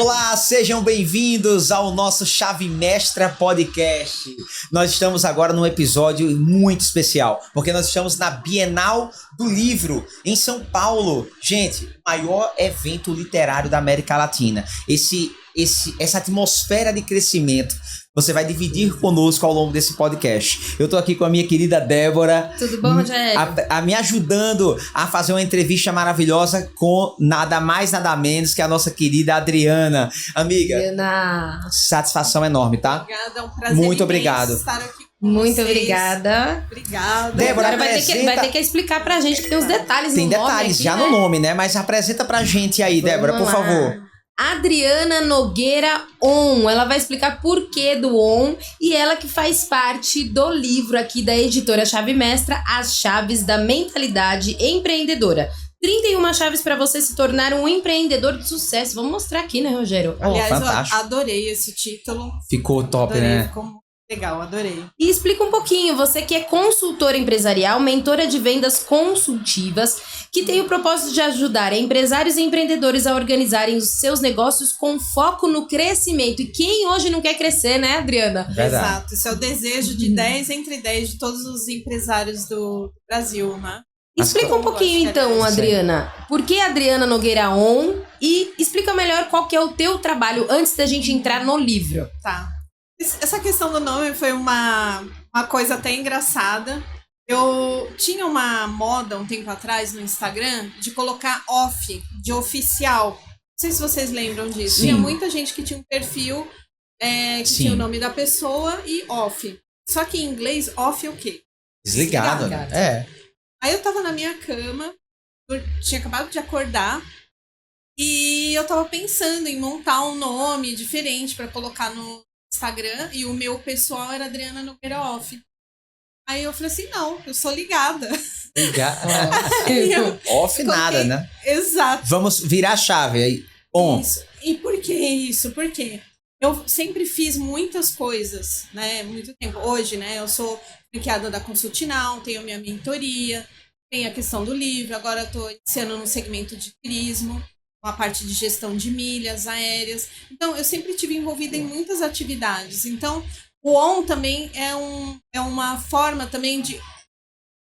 Olá, sejam bem-vindos ao nosso Chave Mestra Podcast. Nós estamos agora num episódio muito especial, porque nós estamos na Bienal do Livro, em São Paulo. Gente, o maior evento literário da América Latina. Essa atmosfera de crescimento você vai dividir conosco ao longo desse podcast. Eu tô aqui com a minha querida Débora. Tudo bom, Rogério? Me ajudando a fazer uma entrevista maravilhosa com nada mais, nada menos que a nossa querida Adriana. Amiga, Adriana, satisfação enorme, tá? Obrigada, é um prazer Muito obrigado. estar aqui com muito vocês. Obrigada. Obrigada. Débora, Agora vai ter que explicar pra gente que tem os detalhes Tem no nome detalhes aqui, já né? no nome, né? Mas apresenta pra gente aí, Débora, por Vamos lá. favor. Adriana Nogueira On. Ela vai explicar por que do On e ela que faz parte do livro aqui da editora Chave Mestra, As Chaves da Mentalidade Empreendedora. 31 chaves para você se tornar um empreendedor de sucesso. Vamos mostrar aqui, né, Rogério? Aliás, fantástico. eu adorei esse título. Ficou top, Adorei, né? ficou muito legal, adorei. E explica um pouquinho, você que é consultora empresarial, mentora de vendas consultivas, que tem o propósito de ajudar empresários e empreendedores a organizarem os seus negócios com foco no crescimento. E quem hoje não quer crescer, né, Adriana? Verdade. Exato, esse é o desejo de 10 entre 10 de todos os empresários do Brasil, né? Explica um pouquinho então, Adriana, por que Adriana Nogueira On e explica melhor qual que é o teu trabalho antes da gente entrar no livro. Tá. Essa questão do nome foi uma coisa até engraçada. Eu tinha uma moda um tempo atrás no Instagram de colocar off, de oficial. Não sei se vocês lembram disso. Sim. Tinha muita gente que tinha um perfil que Sim. tinha o nome da pessoa e off. Só que em inglês, off é o quê? Desligado, Desligado. né? É. Aí eu tava na minha cama, eu tinha acabado de acordar e eu tava pensando em montar um nome diferente pra colocar no Instagram e o meu pessoal era Adriana Nogueira Off. Aí eu falei assim, não, eu sou ligada. Aí eu Off nada, coloquei- né? Exato. Vamos virar a chave aí. On. Isso. E por que isso? Por quê? Eu sempre fiz muitas coisas, né? Muito tempo. Hoje, né? Eu sou franqueada da Consultinal, tenho minha mentoria, tem a questão do livro. Agora eu tô iniciando no segmento de turismo, uma parte de gestão de milhas aéreas. Então, eu sempre estive envolvida em muitas atividades. Então, o ON também é uma forma também de,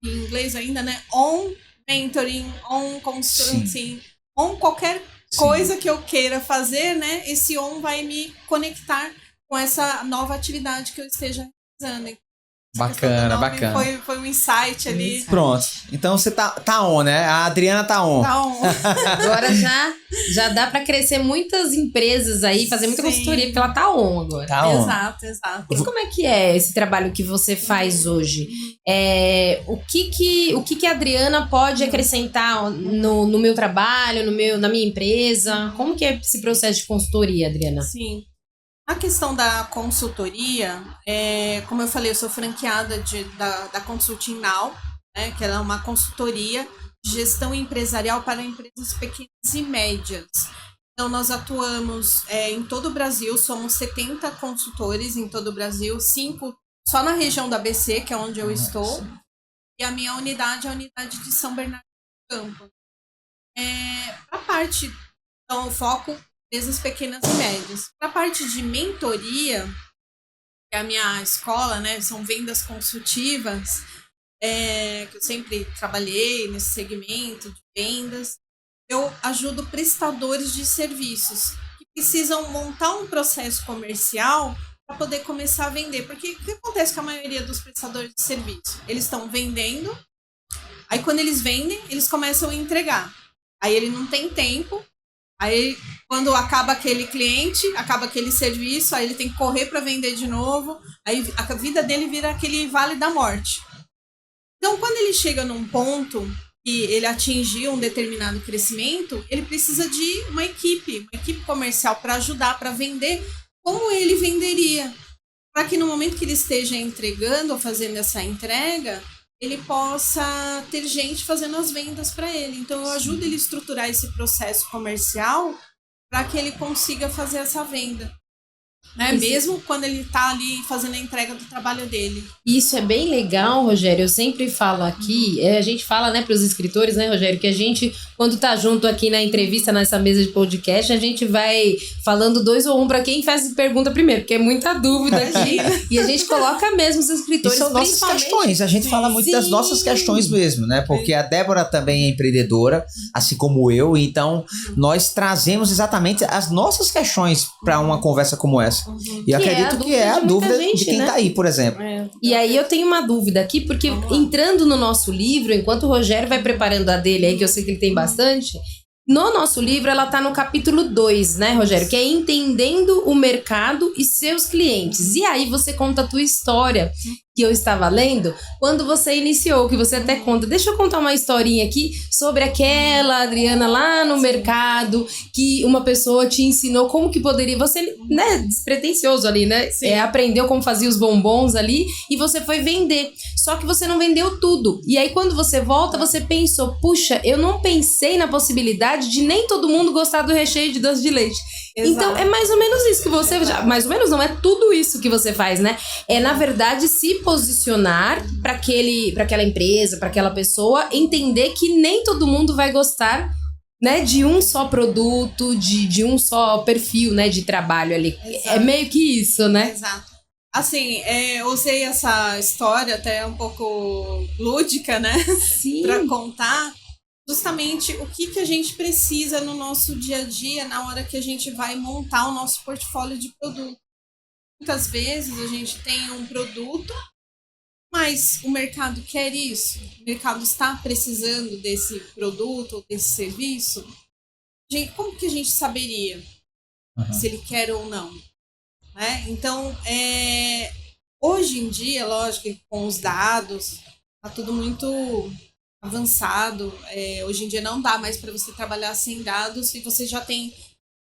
em inglês ainda, né? On mentoring, on consulting, on qualquer coisa que eu queira fazer, né? Esse on vai me conectar com essa nova atividade que eu esteja realizando. Essa questão do Bacana, nome bacana. Foi um insight ali. Pronto. Então você tá on, né? A Adriana tá on. Tá on. Agora já dá pra crescer muitas empresas aí, fazer muita Sim. consultoria, porque ela tá on agora. Tá on. Exato. E como é que é esse trabalho que você faz hoje? O que a Adriana pode acrescentar no meu trabalho, na minha empresa? Como que é esse processo de consultoria, Adriana? Sim. A questão da consultoria, como eu falei, eu sou franqueada da Consulting Now, né, que ela é uma consultoria de gestão empresarial para empresas pequenas e médias. Então, nós atuamos em todo o Brasil, somos 70 consultores em todo o Brasil, 5 só na região da ABC, que é onde eu estou, e a minha unidade é a unidade de São Bernardo do Campo. A parte, então, o foco empresas pequenas e médias. Para a parte de mentoria, que é a minha escola, né, são vendas consultivas, que eu sempre trabalhei nesse segmento de vendas. Eu ajudo prestadores de serviços que precisam montar um processo comercial para poder começar a vender. Porque o que acontece com a maioria dos prestadores de serviço? Eles estão vendendo, aí quando eles vendem, eles começam a entregar. Aí ele não tem tempo. Aí, quando acaba aquele cliente, acaba aquele serviço, aí ele tem que correr para vender de novo, aí a vida dele vira aquele vale da morte. Então, quando ele chega num ponto que ele atingiu um determinado crescimento, ele precisa de uma equipe comercial para ajudar, para vender como ele venderia. Para que no momento que ele esteja entregando ou fazendo essa entrega, ele possa ter gente fazendo as vendas para ele. Então, eu ajudo ele a estruturar esse processo comercial para que ele consiga fazer essa venda. Né? Mesmo quando ele está ali fazendo a entrega do trabalho dele. Isso é bem legal, Rogério. Eu sempre falo aqui, a gente fala, né, para os escritores, né, Rogério, que a gente, quando tá junto aqui na entrevista, nessa mesa de podcast, a gente vai falando 2 ou 1 para quem faz pergunta primeiro, porque é muita dúvida aqui. E a gente coloca mesmo os escritores. E são nossas questões, a gente fala muito das nossas questões mesmo, né? Porque a Débora também é empreendedora, assim como eu, então nós trazemos exatamente as nossas questões para uma conversa como essa. E eu acredito que é a dúvida de quem tá aí, por exemplo. E aí eu tenho uma dúvida aqui, porque entrando no nosso livro, enquanto o Rogério vai preparando a dele aí, que eu sei que ele tem bastante, no nosso livro ela tá no capítulo 2, né, Rogério? Que é Entendendo o Mercado e Seus Clientes. E aí você conta a tua história, que eu estava lendo, quando você iniciou, que você até conta. Deixa eu contar uma historinha aqui sobre aquela Adriana lá no mercado, que uma pessoa te ensinou como que poderia... Você, né, despretensioso ali, né? Aprendeu como fazia os bombons ali e você foi vender. Só que você não vendeu tudo. E aí quando você volta, você pensou, puxa, eu não pensei na possibilidade de nem todo mundo gostar do recheio de doce de leite. Exato. Então, é mais ou menos isso que você... Já, mais ou menos não, é tudo isso que você faz, né? É, na verdade, se posicionar para aquela empresa, para aquela pessoa, entender que nem todo mundo vai gostar, né, de um só produto, de um só perfil, né, de trabalho ali. Exato. É meio que isso, né? Exato. Assim, eu usei essa história até um pouco lúdica, né? Sim. Para contar justamente o que a gente precisa no nosso dia a dia na hora que a gente vai montar o nosso portfólio de produto. Muitas vezes a gente tem um produto, mas o mercado quer isso. O mercado está precisando desse produto ou desse serviço. Gente, como que a gente saberia se ele quer ou não? Né? Então, hoje em dia, lógico que com os dados, está tudo muito avançado. Hoje em dia não dá mais para você trabalhar sem dados e você já tem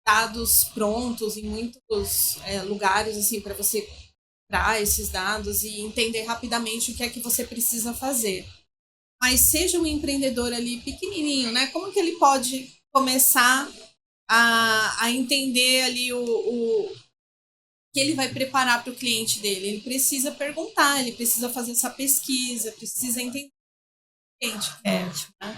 dados prontos em muitos lugares assim para você tirar esses dados e entender rapidamente o que é que você precisa fazer. Mas seja um empreendedor ali pequenininho, né? Como que ele pode começar a entender ali o que ele vai preparar para o cliente dele? Ele precisa perguntar, ele precisa fazer essa pesquisa, precisa entender.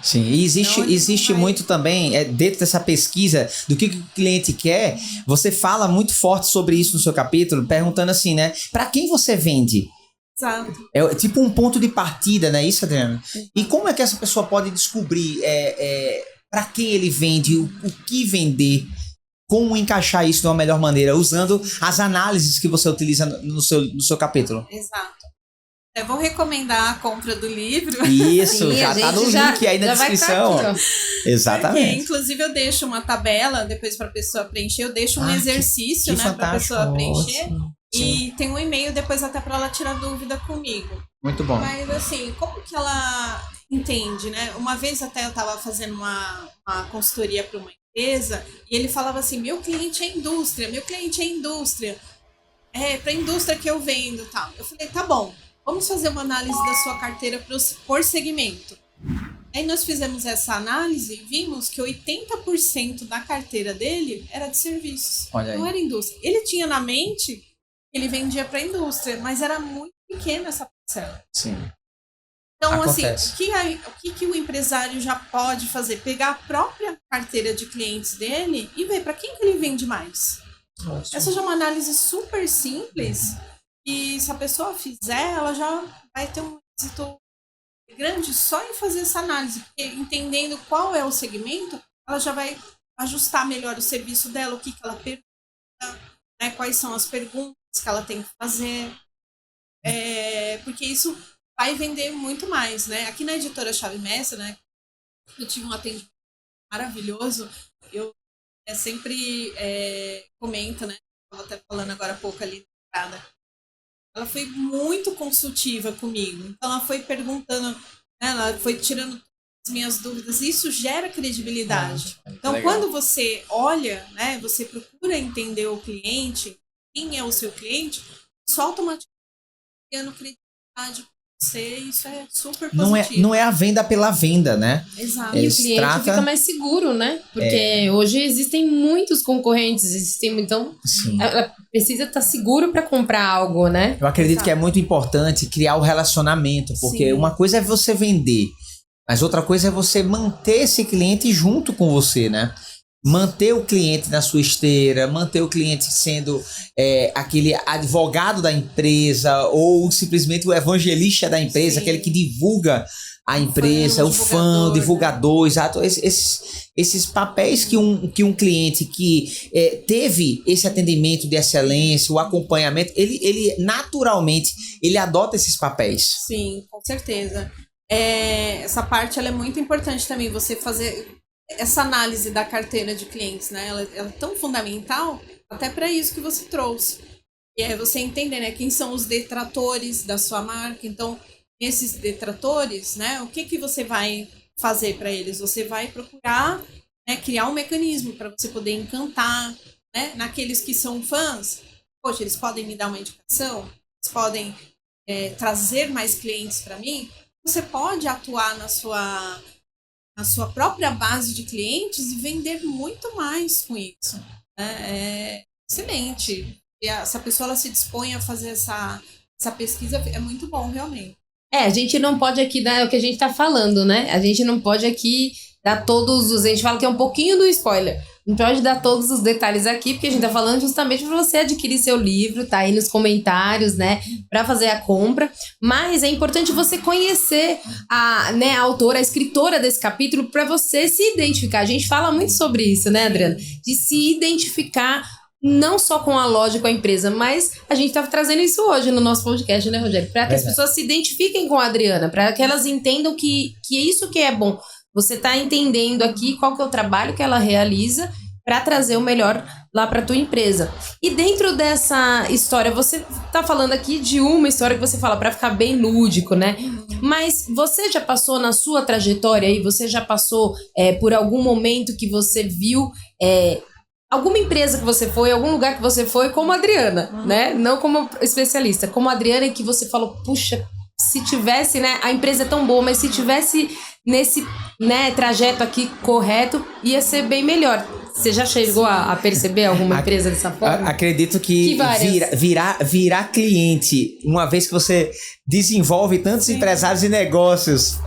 Sim, e existe muito também, dentro dessa pesquisa do que o cliente quer, você fala muito forte sobre isso no seu capítulo, perguntando assim, né, para quem você vende? Exato. É tipo um ponto de partida, não é isso, Adriana? E como é que essa pessoa pode descobrir para quem ele vende, o que vender, como encaixar isso de uma melhor maneira, usando as análises que você utiliza no seu capítulo? Exato. Eu vou recomendar a compra do livro. Isso, já tá no link aí na descrição. Aqui, exatamente. Porque, inclusive, eu deixo uma tabela depois para a pessoa preencher. Eu deixo um exercício, né, para a pessoa preencher. Ótimo. E tem um e-mail depois até para ela tirar dúvida comigo. Muito bom. Mas, assim, como que ela entende, né? Uma vez até eu estava fazendo uma consultoria para uma empresa e ele falava assim, meu cliente é indústria. É para a indústria que eu vendo e tal. Eu falei, tá bom. Vamos fazer uma análise da sua carteira por segmento. Aí nós fizemos essa análise e vimos que 80% da carteira dele era de serviços. Não era indústria. Ele tinha na mente que ele vendia para a indústria, mas era muito pequena essa parcela. Sim. Então, acontece. assim, o que o empresário já pode fazer? Pegar a própria carteira de clientes dele e ver para quem que ele vende mais. Nossa. Essa já é uma análise super simples. E se a pessoa fizer, ela já vai ter um êxito grande só em fazer essa análise. Porque entendendo qual é o segmento, ela já vai ajustar melhor o serviço dela, o que ela pergunta, né, quais são as perguntas que ela tem que fazer. Porque isso vai vender muito mais, né? Aqui na editora Chave Mestra, né, eu tive um atendimento maravilhoso. Eu sempre comento, né? Estava até falando agora há pouco ali na entrada. Ela foi muito consultiva comigo. Então, ela foi perguntando, né, ela foi tirando as minhas dúvidas. E isso gera credibilidade. Então, legal. Quando você olha, né, você procura entender o cliente, quem é o seu cliente, isso automaticamente está criando credibilidade com você, isso é super Não positivo. é a venda pela venda, né? Exato. E o Eles cliente trata- fica mais seguro, né? Porque hoje existem muitos concorrentes, então Sim. ela precisa estar seguro para comprar algo, né? Eu acredito Exato. que é muito importante criar o relacionamento, porque Sim. uma coisa é você vender, mas outra coisa é você manter esse cliente junto com você, né? Manter o cliente na sua esteira, manter o cliente sendo aquele advogado da empresa ou simplesmente o evangelista da empresa, Sim. aquele que divulga a empresa, o fã, o divulgador, exato. Esses papéis que um cliente que teve esse atendimento de excelência, o acompanhamento, ele naturalmente ele adota esses papéis. Sim, com certeza. Essa parte ela é muito importante também, você fazer essa análise da carteira de clientes, né? Ela é tão fundamental até para isso que você trouxe. E é você entender, né, quem são os detratores da sua marca. Então, esses detratores, né, o que você vai fazer para eles? Você vai procurar, né, criar um mecanismo para você poder encantar, né, naqueles que são fãs. Poxa, eles podem me dar uma indicação? Eles podem trazer mais clientes para mim? Você pode atuar na sua própria base de clientes e vender muito mais com isso. É excelente. E se a pessoa ela se dispõe a fazer essa pesquisa, é muito bom, realmente. A gente não pode aqui dar o que a gente tá falando, né? A gente não pode aqui dar todos os... A gente fala que é um pouquinho do spoiler. Não pode dar todos os detalhes aqui, porque a gente tá falando justamente para você adquirir seu livro, tá aí nos comentários, né? Para fazer a compra. Mas é importante você conhecer a autora, a escritora desse capítulo, para você se identificar. A gente fala muito sobre isso, né, Adriana? De se identificar não só com a loja, com a empresa, mas a gente tá trazendo isso hoje no nosso podcast, né, Rogério? Para que as pessoas se identifiquem com a Adriana, para que elas entendam que isso que é bom. Você tá entendendo aqui qual que é o trabalho que ela realiza para trazer o melhor lá para tua empresa. E dentro dessa história, você tá falando aqui de uma história que você fala para ficar bem lúdico, né? Mas você já passou na sua trajetória aí, você já passou por algum momento que você viu alguma empresa que você foi, algum lugar que você foi, como a Adriana, né? Não como especialista, como a Adriana, e que você falou, puxa, se tivesse, né? A empresa é tão boa, mas se tivesse nesse, né, trajeto aqui correto, ia ser bem melhor. Você já chegou a perceber alguma empresa dessa forma? Acredito que virar cliente, uma vez que você desenvolve tantos empresários e negócios,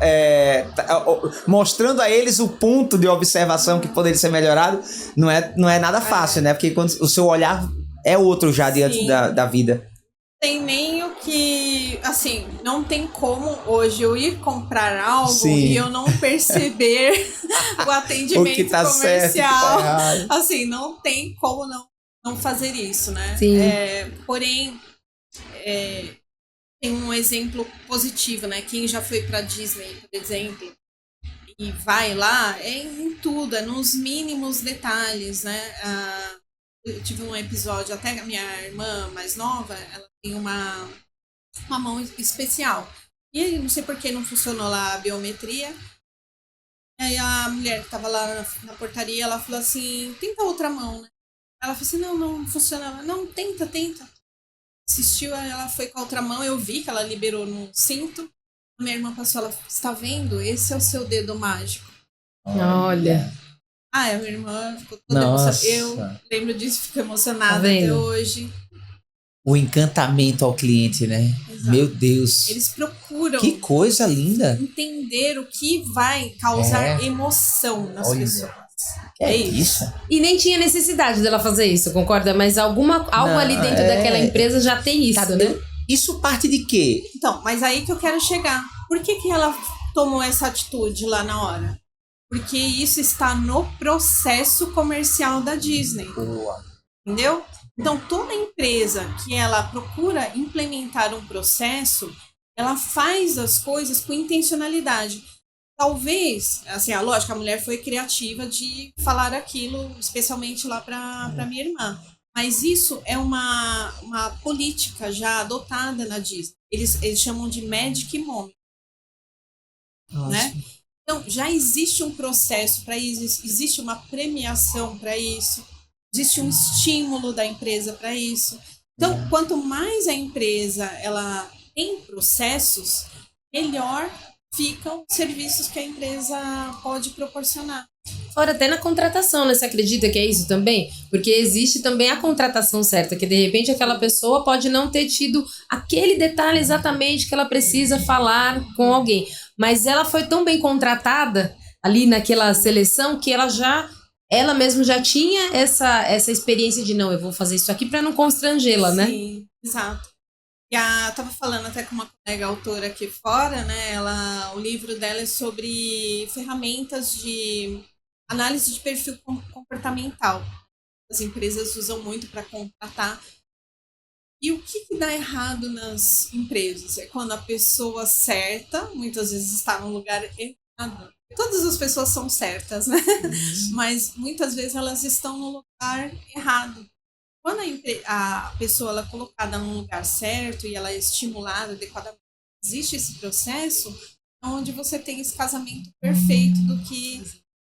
mostrando a eles o ponto de observação que poderia ser melhorado, não é nada fácil, né? Porque quando o seu olhar é outro já diante da vida. Tem nem o que... Assim, não tem como hoje eu ir comprar algo e eu não perceber o atendimento o que tá comercial. certo, o que tá errado. Assim, não tem como não fazer isso, né? Sim. Porém, tem um exemplo positivo, né? Quem já foi para Disney, por exemplo, e vai lá, em tudo, nos mínimos detalhes, né? Eu tive um episódio, até a minha irmã mais nova, ela tem uma mão especial. E aí, não sei por que não funcionou lá a biometria. Aí a mulher que estava lá na portaria, ela falou assim, tenta outra mão, né? Ela falou assim, não funciona. Ela, não, tenta. Assistiu, ela foi com a outra mão, eu vi que ela liberou no cinto. A minha irmã passou, ela está vendo? Esse é o seu dedo mágico. Olha. A minha irmã ficou toda emocionada. Eu lembro disso, fico emocionada até hoje. O encantamento ao cliente, né? Exato. Meu Deus. Eles procuram... Que coisa linda. Entender o que vai causar emoção nas pessoas. É isso. E nem tinha necessidade dela fazer isso, concorda? Mas algo ali dentro daquela empresa já tem isso, né? Isso parte de quê? Então, mas aí que eu quero chegar. Por que ela tomou essa atitude lá na hora? Porque isso está no processo comercial da Disney. Boa. Entendeu? Então, toda empresa que ela procura implementar um processo, ela faz as coisas com intencionalidade. Talvez, assim, lógico, a mulher foi criativa de falar aquilo, especialmente lá para minha irmã. Mas isso é uma política já adotada na Disney. Eles chamam de Magic Moment. Né? Então, já existe um processo para isso, existe uma premiação para isso, existe um estímulo da empresa para isso. Então, quanto mais a empresa ela tem processos, melhor ficam os serviços que a empresa pode proporcionar. Fora até na contratação, né? Você acredita que é isso também? Porque existe também a contratação certa, que de repente aquela pessoa pode não ter tido aquele detalhe exatamente que ela precisa falar com alguém. Mas ela foi tão bem contratada ali naquela seleção que ela mesma já tinha essa experiência de não, eu vou fazer isso aqui para não constrangê-la, né? Sim, exato. E tava falando até com uma colega autora aqui fora, né? O livro dela é sobre ferramentas de análise de perfil comportamental. As empresas usam muito para contratar. E o que dá errado nas empresas? É quando a pessoa certa, muitas vezes está no lugar errado. Todas as pessoas são certas, né? Mas muitas vezes elas estão no lugar errado. Quando a pessoa ela é colocada num lugar certo e ela é estimulada adequadamente, existe esse processo onde você tem esse casamento perfeito do que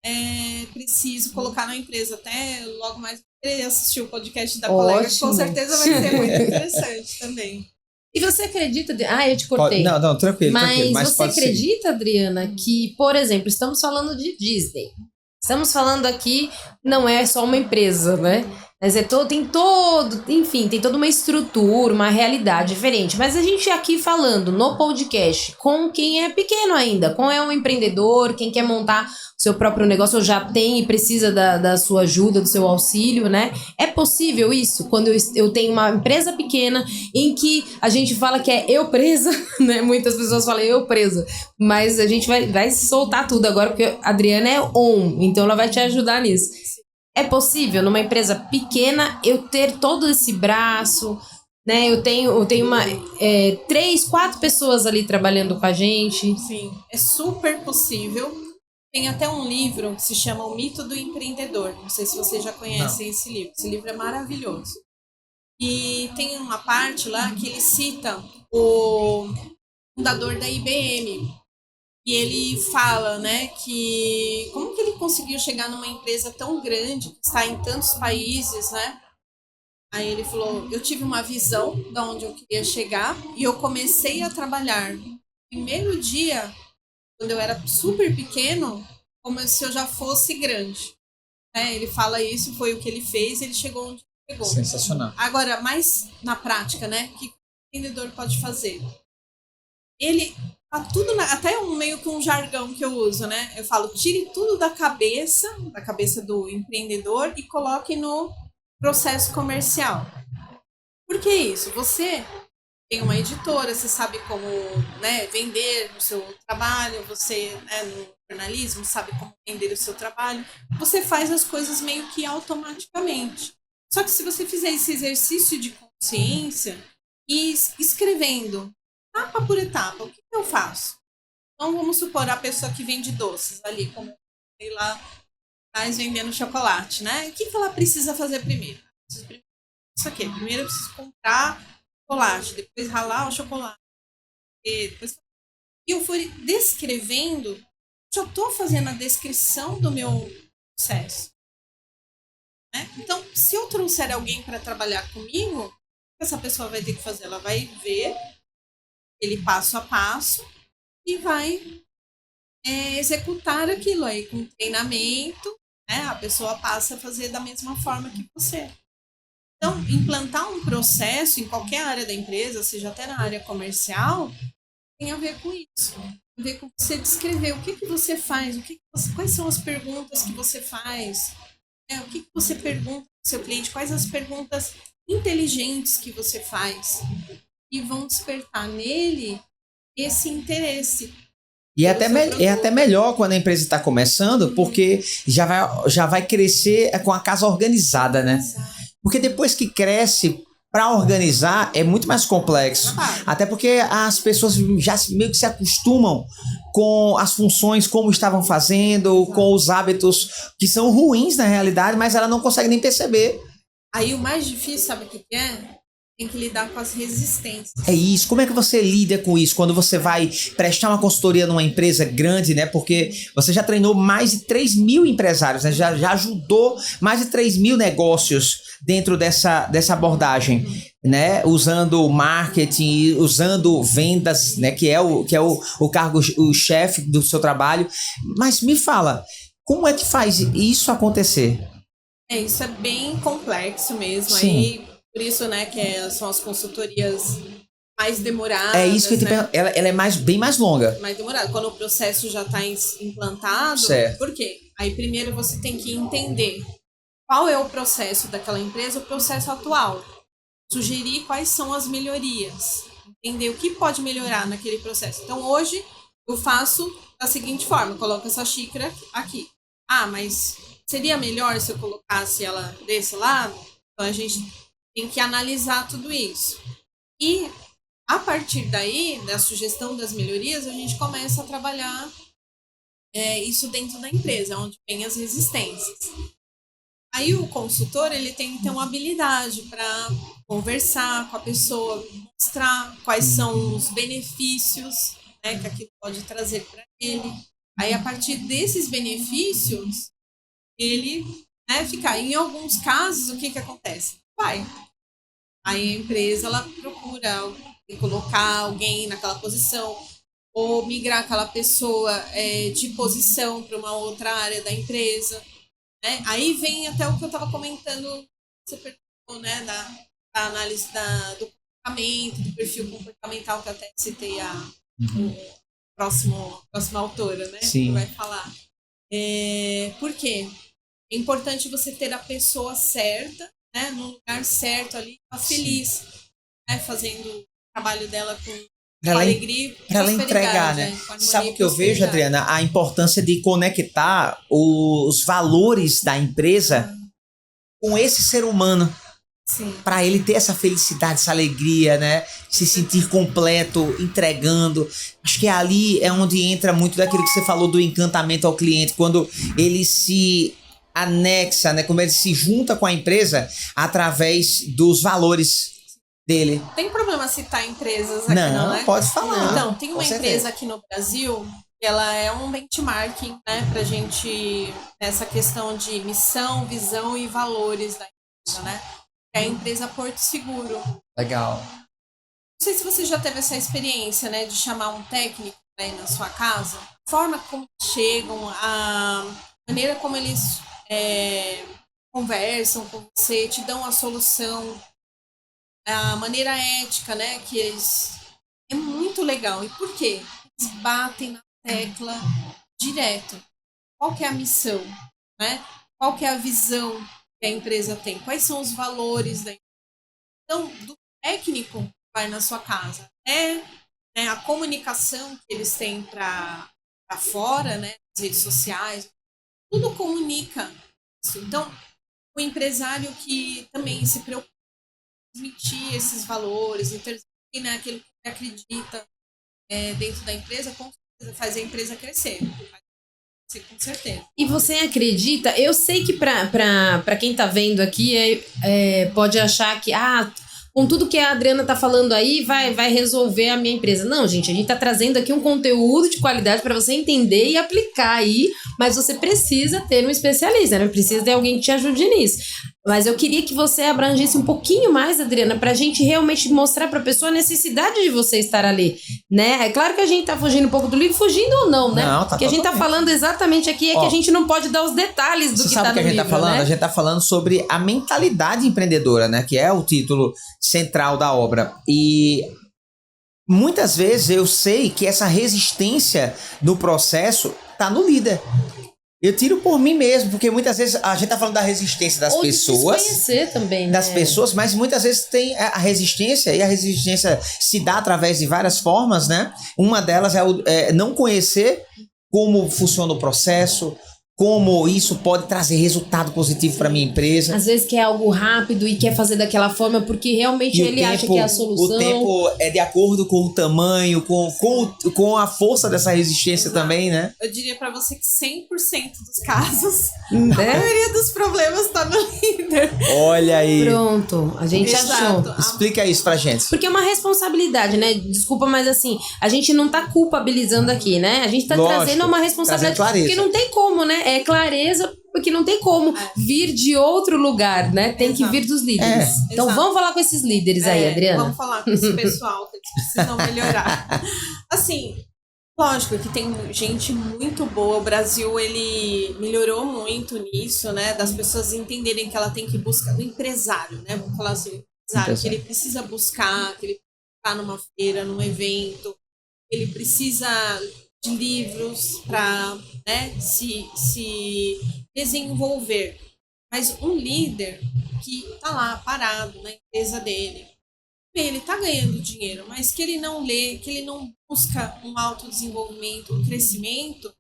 é preciso colocar na empresa. Até logo mais assistir o podcast da colega, que com certeza vai ser muito interessante também. E você acredita... eu te cortei. Não, tranquilo. Mas você acredita, Adriana, que, por exemplo, estamos falando de Disney. Estamos falando aqui, não é só uma empresa, né? Mas tem toda uma estrutura, uma realidade diferente. Mas a gente aqui falando no podcast com quem é pequeno ainda, com um empreendedor, quem quer montar o seu próprio negócio, ou já tem e precisa da sua ajuda, do seu auxílio, né? É possível isso? Quando eu tenho uma empresa pequena em que a gente fala que é eu presa, né? Muitas pessoas falam eu presa. Mas a gente vai soltar tudo agora, porque a Adriana é então ela vai te ajudar nisso. É possível, numa empresa pequena, eu ter todo esse braço, né? Eu tenho 3, 4 pessoas ali trabalhando com a gente. Sim, é super possível. Tem até um livro que se chama O Mito do Empreendedor. Não sei se vocês já conhecem esse livro. Esse livro é maravilhoso. E tem uma parte lá que ele cita o fundador da IBM. E ele fala, né, que como que ele conseguiu chegar numa empresa tão grande, que está em tantos países, né? Aí ele falou, eu tive uma visão de onde eu queria chegar e eu comecei a trabalhar. No primeiro dia, quando eu era super pequeno, como se eu já fosse grande. Ele fala isso, foi o que ele fez, ele chegou onde chegou. Sensacional. Agora, mais na prática, né, o que o empreendedor pode fazer? Ele... tudo até meio que um jargão que eu uso, né? Eu falo, tire tudo da cabeça do empreendedor e coloque no processo comercial. Por que isso? Você tem uma editora, você sabe como, né, vender o seu trabalho, você, né, no jornalismo, sabe como vender o seu trabalho. Você faz as coisas meio que automaticamente. Só que se você fizer esse exercício de consciência e escrevendo etapa por etapa, o que eu faço? Então, vamos supor a pessoa que vende doces ali, como sei lá, mais vendendo chocolate, né? O que ela precisa fazer primeiro? Isso aqui, primeiro eu preciso comprar chocolate, depois ralar o chocolate. E eu fui descrevendo, já estou fazendo a descrição do meu processo. Né? Então, se eu trouxer alguém para trabalhar comigo, o que essa pessoa vai ter que fazer? Ela vai ver ele passo a passo e vai executar aquilo aí com treinamento, né? A pessoa passa a fazer da mesma forma que você. Então, implantar um processo em qualquer área da empresa, seja até na área comercial, tem a ver com isso. Tem a ver com você descrever o que você faz, quais são as perguntas que você faz, o que você pergunta para o seu cliente, quais as perguntas inteligentes que você faz. E vão despertar nele esse interesse. E é até melhor quando a empresa está começando, porque já vai crescer com a casa organizada, né? Porque depois que cresce, para organizar é muito mais complexo. Até porque as pessoas já meio que se acostumam com as funções, como estavam fazendo, com os hábitos que são ruins na realidade, mas ela não consegue nem perceber. Aí o mais difícil, sabe o que é? Tem que lidar com as resistências. É isso. Como é que você lida com isso? Quando você vai prestar uma consultoria numa empresa grande, né? Porque você já treinou mais de 3.000 empresários, né? Já ajudou mais de 3.000 negócios dentro dessa abordagem, né? Usando marketing, usando vendas, né? Que é o cargo, o chefe do seu trabalho. Mas me fala, como é que faz isso acontecer? Isso é bem complexo mesmo. Sim. Aí, por isso, né, que são as consultorias mais demoradas. É isso que eu te né? pergunto. Ela é bem mais longa. Mais demorado. Quando o processo já está implantado. Certo. Por quê? Aí primeiro você tem que entender qual é o processo daquela empresa, o processo atual. Sugerir quais são as melhorias. Entender o que pode melhorar naquele processo. Então hoje eu faço da seguinte forma, coloco essa xícara aqui. Mas seria melhor se eu colocasse ela desse lado? Então a gente tem que analisar tudo isso. E a partir daí, da sugestão das melhorias, a gente começa a trabalhar isso dentro da empresa, onde vem as resistências. Aí o consultor ele tem que ter uma habilidade para conversar com a pessoa, mostrar quais são os benefícios, né, que aquilo pode trazer para ele. Aí a partir desses benefícios, ele ficar. Em alguns casos, o que acontece? Aí a empresa ela procura colocar alguém naquela posição ou migrar aquela pessoa de posição para uma outra área da empresa. Né? Aí vem até o que eu estava comentando, você perguntou, né, da análise do comportamento, do perfil comportamental, que eu até citei a próxima autora, né? Sim. Que vai falar. Por quê? É importante você ter a pessoa certa, né, no lugar certo ali, tá feliz, né, fazendo o trabalho dela com alegria e para ela entregar, né? Sabe o que eu vejo, Adriana? A importância de conectar os valores da empresa com esse ser humano. Para ele ter essa felicidade, essa alegria, né? Se sentir completo, entregando. Acho que ali é onde entra muito daquilo que você falou do encantamento ao cliente, quando ele se anexa, né? Como ele se junta com a empresa através dos valores dele. Tem problema citar empresas aqui, não, né? Pode falar. Então, tem uma empresa aqui no Brasil, que ela é um benchmarking, né? Pra gente, nessa questão de missão, visão e valores da empresa, né? É a empresa Porto Seguro. Legal. Não sei se você já teve essa experiência, né, de chamar um técnico aí na sua casa. A forma como chegam, a maneira como eles conversam com você, te dão a solução, a maneira ética, né, que eles... É muito legal. E por quê? Eles batem na tecla direto. Qual que é a missão, né? Qual que é a visão que a empresa tem? Quais são os valores da empresa? Então, do técnico que vai na sua casa, a comunicação que eles têm para fora, né, as redes sociais, tudo comunica isso. Então, o empresário que também se preocupa em transmitir esses valores, né, aquilo que ele acredita dentro da empresa, com certeza faz a empresa crescer. Com certeza. E você acredita? Eu sei que para quem tá vendo aqui pode achar que com tudo que a Adriana tá falando aí vai resolver a minha empresa. Não, gente, a gente tá trazendo aqui um conteúdo de qualidade para você entender e aplicar aí, mas você precisa ter um especialista, né? Precisa ter alguém que te ajude nisso. Mas eu queria que você abrangesse um pouquinho mais, Adriana, pra gente realmente mostrar pra pessoa a necessidade de você estar ali, né? É claro que a gente tá fugindo um pouco do livro, fugindo ou não, né? Não, Porque a gente tá falando exatamente aqui que a gente não pode dar os detalhes do que tá no livro, sabe o que a gente tá falando? Né? A gente tá falando sobre a mentalidade empreendedora, né? Que é o título central da obra. E muitas vezes eu sei que essa resistência no processo tá no líder. Eu tiro por mim mesmo, porque muitas vezes a gente tá falando da resistência das pessoas. Desconhecer também, das pessoas, mas muitas vezes tem a resistência, e a resistência se dá através de várias formas, né? Uma delas é não conhecer como funciona o processo, como isso pode trazer resultado positivo para minha empresa. Às vezes quer algo rápido e quer fazer daquela forma porque realmente ele acha que é a solução. O tempo é de acordo com o tamanho, com a força dessa resistência. Exato. Também, né? Eu diria para você que 100% dos casos, a maioria dos problemas tá no líder. Olha aí. Pronto, a gente achou. Explica isso pra gente. Porque é uma responsabilidade, né? Desculpa, mas assim, a gente não tá culpabilizando aqui, né? A gente tá trazendo uma responsabilidade. Porque não tem como, né? é clareza, porque não tem como vir de outro lugar, né? Tem que vir dos líderes. Então vamos falar com esses líderes aí, Adriana. Vamos falar com esse pessoal que eles precisam melhorar. Assim, lógico que tem gente muito boa. O Brasil, ele melhorou muito nisso, né? Das pessoas entenderem que ela tem que buscar, do empresário, né? Vamos falar assim, empresário, que ele precisa buscar, que ele está numa feira, num evento, ele precisa de livros para, né, se desenvolver. Mas um líder que está lá parado na empresa dele, ele está ganhando dinheiro, mas que ele não lê, que ele não busca um autodesenvolvimento, um crescimento,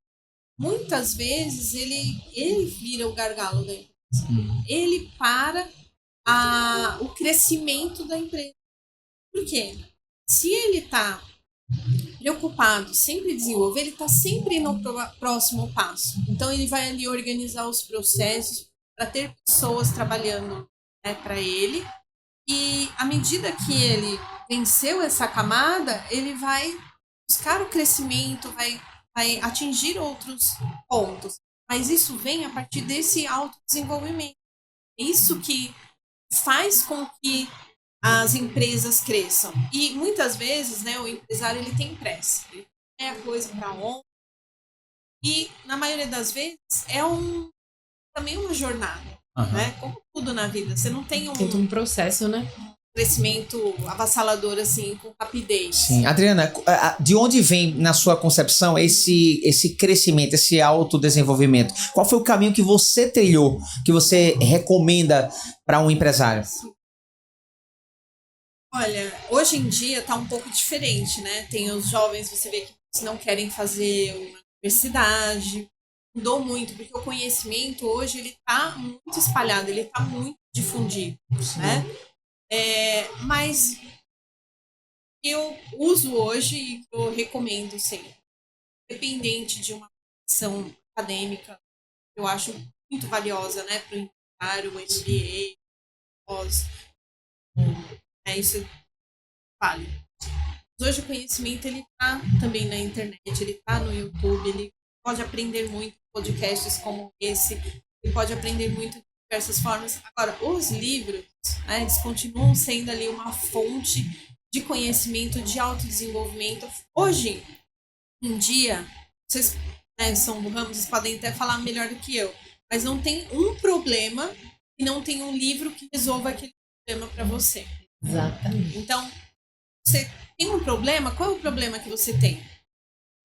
muitas vezes ele vira o gargalo da empresa. Ele para o crescimento da empresa. Por quê? Se ele está preocupado, sempre desenvolver, ele está sempre no próximo passo. Então ele vai ali organizar os processos para ter pessoas trabalhando, né, para ele. E à medida que ele venceu essa camada, ele vai buscar o crescimento, vai atingir outros pontos. Mas isso vem a partir desse autodesenvolvimento. Isso que faz com que as empresas cresçam. E muitas vezes, né, o empresário ele tem pressa. Ele quer a coisa para ontem. E na maioria das vezes também uma jornada. Né? Como tudo na vida. Você não tem um processo, né? Crescimento avassalador assim, com rapidez. Sim. Adriana, de onde vem, na sua concepção, esse crescimento, esse autodesenvolvimento? Qual foi o caminho que você trilhou, que você recomenda para um empresário? Olha, hoje em dia tá um pouco diferente, né? Tem os jovens, você vê que não querem fazer uma universidade. Mudou muito, porque o conhecimento hoje ele tá muito espalhado, ele tá muito difundido, né? Mas eu uso hoje e eu recomendo sempre, independente de uma ação acadêmica, eu acho muito valiosa, né, para o empresário, o MBA, pós, isso vale. Mas hoje o conhecimento ele tá também na internet, ele tá no YouTube, ele pode aprender muito podcasts como esse, ele pode aprender muito de diversas formas. Agora, os livros, né, eles continuam sendo ali uma fonte de conhecimento, de autodesenvolvimento. Hoje em dia, vocês, né, são do ramo, vocês podem até falar melhor do que eu, mas não tem um problema e não tem um livro que resolva aquele problema para você. Exatamente. Então, você tem um problema, qual é o problema que você tem?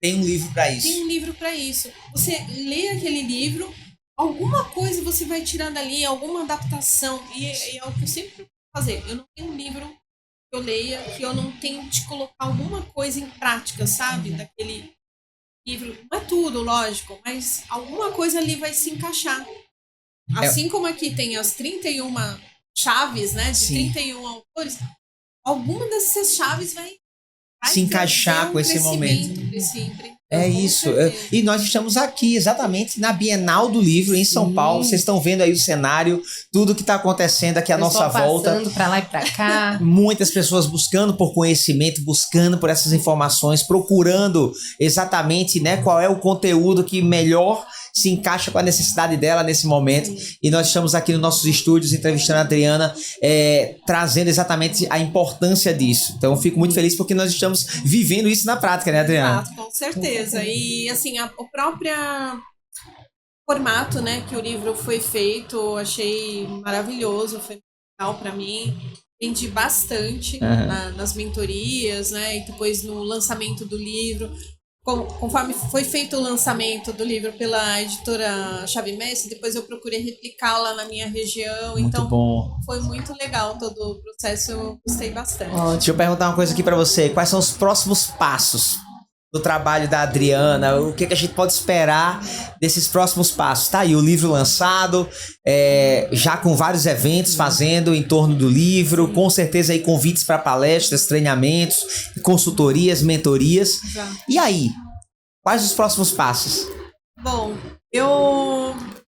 Tem um livro para isso. Tem um livro para isso. Você lê aquele livro, alguma coisa você vai tirar dali, alguma adaptação. E é o que eu sempre procuro fazer. Eu não tenho um livro que eu leia que eu não tenho de colocar alguma coisa em prática, sabe? Daquele livro. Não é tudo, lógico, mas alguma coisa ali vai se encaixar. Assim como aqui tem as 31 chaves, né? De 31 autores, alguma dessas chaves vai se encaixar com esse momento. É isso. E nós estamos aqui exatamente na Bienal do Livro em São Paulo. Vocês estão vendo aí o cenário, tudo que está acontecendo aqui à nossa volta. Passando para lá e para cá. Muitas pessoas buscando por conhecimento, buscando por essas informações, procurando exatamente, né, qual é o conteúdo que melhor se encaixa com a necessidade dela nesse momento. Sim. E nós estamos aqui nos nossos estúdios entrevistando a Adriana, trazendo exatamente a importância disso. Então eu fico muito feliz porque nós estamos vivendo isso na prática, né, Adriana? Exato, com certeza. E assim, o próprio formato, né, que o livro foi feito, eu achei maravilhoso, foi legal para mim. Aprendi bastante nas mentorias, né, e depois no lançamento do livro. Conforme foi feito o lançamento do livro pela editora Chave Mestre, depois eu procurei replicá-la na minha região. Muito então bom. Foi muito legal todo o processo, eu gostei bastante. Deixa eu perguntar uma coisa aqui para você. Quais são os próximos passos do trabalho da Adriana? O que a gente pode esperar desses próximos passos? Tá aí o livro lançado, já com vários eventos fazendo em torno do livro, com certeza aí convites para palestras, treinamentos, consultorias, mentorias. Já. E aí? Quais os próximos passos? Bom, eu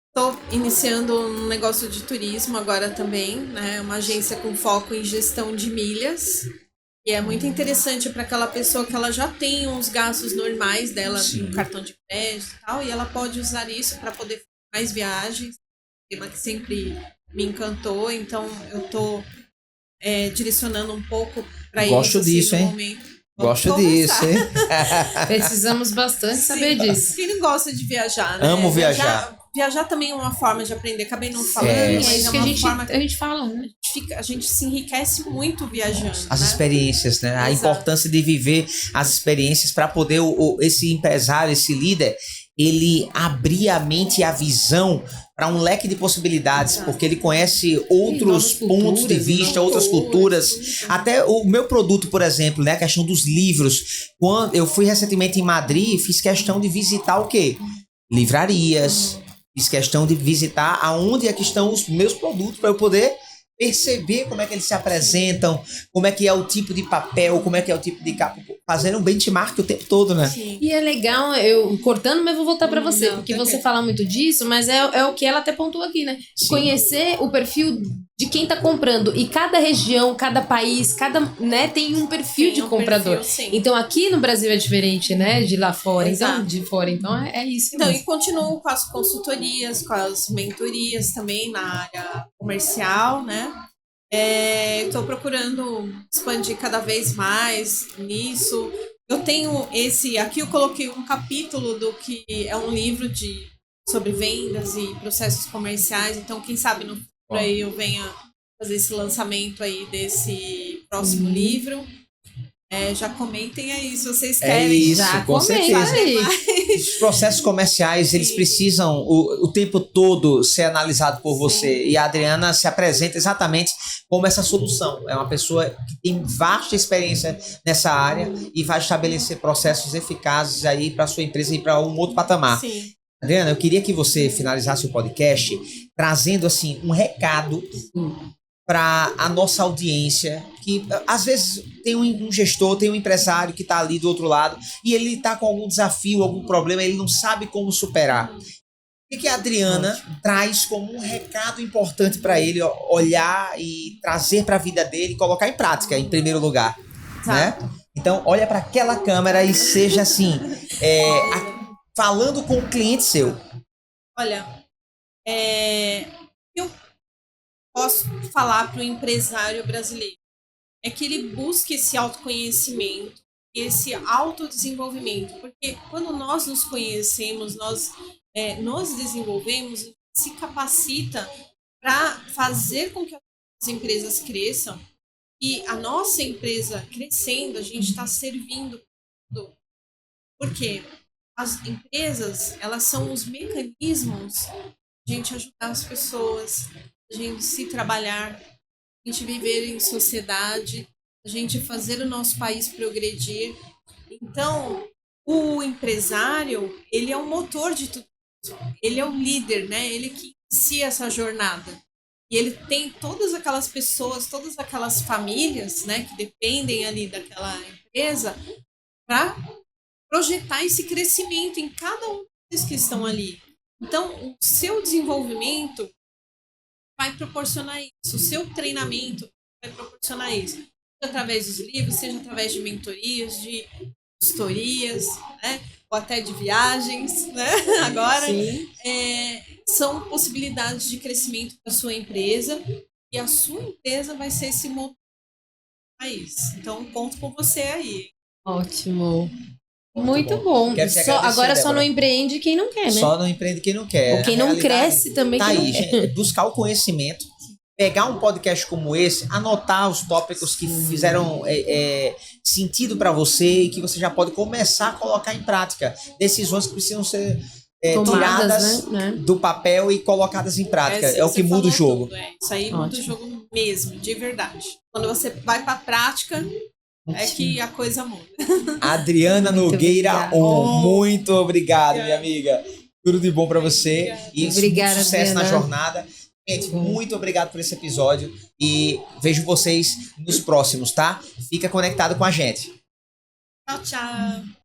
estou iniciando um negócio de turismo agora também, né? Uma agência com foco em gestão de milhas. E é muito interessante para aquela pessoa que ela já tem uns gastos normais dela, Sim. no cartão de crédito e tal, e ela pode usar isso para poder fazer mais viagens, tema que sempre me encantou, então eu tô direcionando um pouco para isso. Gosto disso, no hein? momento. Gosto disso, hein? Precisamos bastante saber disso. Quem não gosta de viajar, né? Amo viajar. Viajar também é uma forma de aprender. Acabei não falando, É. mas É isso é que uma a forma gente fala, né? a gente se enriquece muito viajando. As né? experiências, né? A Exato. importância de viver as experiências para poder esse empresário, esse líder, ele abrir a mente e a visão para um leque de possibilidades, Exato. porque ele conhece outros novas pontos de culturas, vista, novas outras culturas. tudo. Até o meu produto, por exemplo, né? A questão dos livros. Quando eu fui recentemente em Madrid, fiz questão de visitar o quê? Livrarias. Fiz questão de visitar aonde é que estão os meus produtos para eu poder perceber como é que eles se apresentam, como é que é o tipo de papel, como é que é o tipo de capa, fazendo um benchmark o tempo todo, né? Sim. E é legal, eu cortando, mas vou voltar pra você, Não, porque tá você bem. fala muito disso, mas é o que ela até pontuou aqui, né? Sim. Conhecer o perfil de quem tá comprando. E cada região, cada país, né, tem um perfil Tem de um comprador. perfil, sim. Então aqui no Brasil é diferente, né? De lá fora. Então, Exato. de fora. Então é isso. Então, mesmo. e continuo com as consultorias, com as mentorias também na área comercial, né? Estou procurando expandir cada vez mais nisso. Eu tenho aqui eu coloquei um capítulo do que é um livro sobre vendas e processos comerciais, então quem sabe no futuro aí eu venha fazer esse lançamento aí desse próximo livro. Já comentem aí se vocês querem. isso, Já com comenta certeza. aí. Os processos comerciais, eles Sim. precisam o tempo todo ser analisado por Sim. você. E a Adriana se apresenta exatamente como essa solução. É uma pessoa que tem vasta experiência nessa área e vai estabelecer processos eficazes aí para sua empresa e para um outro patamar. Sim. Adriana, eu queria que você finalizasse o podcast trazendo assim um recado para a nossa audiência, que às vezes tem um gestor, tem um empresário que está ali do outro lado e ele está com algum desafio, algum problema, ele não sabe como superar. O que a Adriana traz como um recado importante para ele olhar e trazer para a vida dele e colocar em prática, em primeiro lugar, né? Então, olha para aquela câmera e seja assim, falando com o cliente seu. Olha, eu posso falar para o empresário brasileiro é que ele busque esse autoconhecimento, esse autodesenvolvimento, porque quando nós nos conhecemos, nós nos desenvolvemos, se capacita para fazer com que as empresas cresçam e a nossa empresa crescendo, a gente está servindo tudo. Por quê? As empresas, elas são os mecanismos de a gente ajudar as pessoas, a gente se trabalhar, a gente viver em sociedade, a gente fazer o nosso país progredir. Então, o empresário, ele é o motor de tudo isso. Ele é o líder, né? Ele que inicia essa jornada. E ele tem todas aquelas pessoas, todas aquelas famílias, né, que dependem ali daquela empresa para projetar esse crescimento em cada um deles que estão ali. Então, o seu desenvolvimento vai proporcionar isso, o seu treinamento vai proporcionar isso. Seja através dos livros, seja através de mentorias, de consultorias, né? Ou até de viagens, né? Agora, são possibilidades de crescimento para a sua empresa e a sua empresa vai ser esse motor do país. Então, conto com você aí. Ótimo. Muito bom. Quero te agradecer, Agora só Débora. não empreende quem não quer, né? Só não empreende quem não quer. Ou quem A não realidade cresce também tá quem aí, não quer. gente. Buscar o conhecimento, pegar um podcast como esse, anotar os tópicos que fizeram sentido para você e que você já pode começar a colocar em prática. Decisões que precisam ser tiradas né? do papel e colocadas em prática. É o você que muda o falou jogo. tudo, Isso aí muda o Ótimo. jogo mesmo, de verdade. Quando você vai para a prática, é que a coisa muda. Adriana Muito Nogueira obrigada. muito obrigado, minha amiga. Tudo de bom para você e Obrigada, muito sucesso na Adriana. jornada. Gente, muito obrigado por esse episódio e vejo vocês nos próximos, tá? Fica conectado com a gente. Tchau, tchau.